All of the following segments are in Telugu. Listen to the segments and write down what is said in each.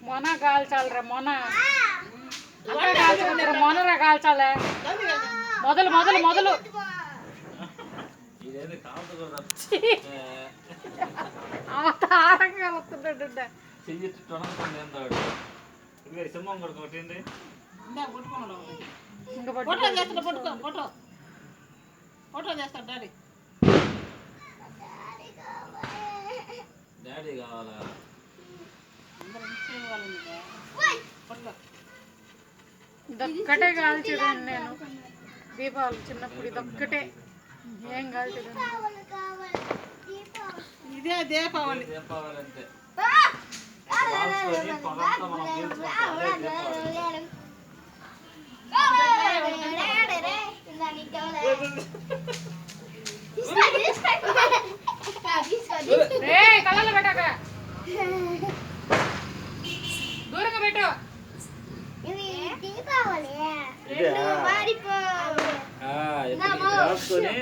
మొన కాల్చాలరా మొన కాల్చుకుంటారా మొనరా కాల్చాలే మొదలు మొదలు మొదలు అవతారంగా వస్తున్నాడు డాడీ కావాలా ఇదొక్కటే కాల్చేదాన్ని నేను దీపావళి చిన్నప్పుడు ఇదొక్కటే ఏం కాల్చేదాన్ని ఇదే దీపావళి దీపావళి అంతే కళ్ళలో పెట్టాక దూరంగా పెట్టు రాసుకొని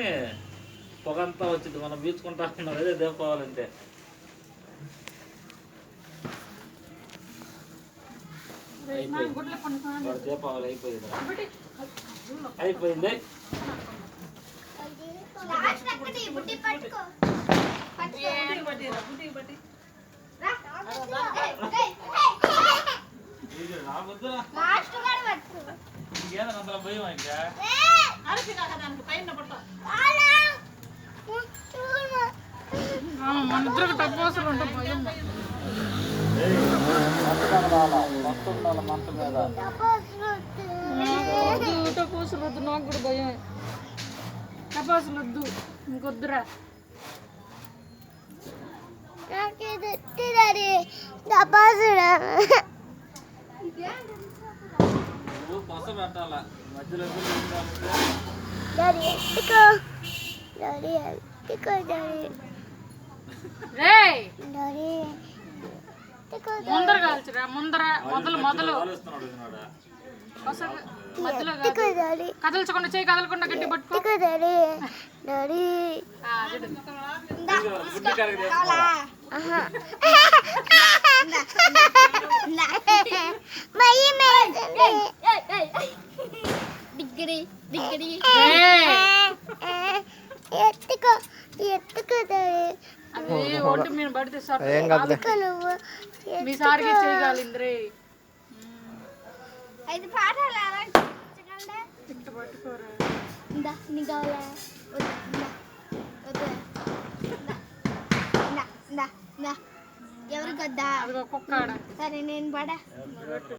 పొగంతా వచ్చింది మనం పీల్చుకుంటా ఉన్నాం అదే దీపావళి అంటే దీపావళి అయిపోయింది అయిపోయింది ఇంకేదన్నా భయం ఇంకా మన ఇద్దరికి టపోసులు ఉంటాం భయం టపోసులు వద్దు నాకు కూడా భయం టపాసులు వద్దు ఇంకొద్దురా కొస పెట్టాలా మధ్యలో ముందర కాల్చురా ముందర మొదలు మొదలు మధ్యలో కదల్చకుండా చేయి కదలకుండా గట్టి పట్టుకో ఒంటి మీద పడితే మీ సారిగా చేయగలింద్రే ఎవరికి వద్దా కుక్క సరే నేను పడా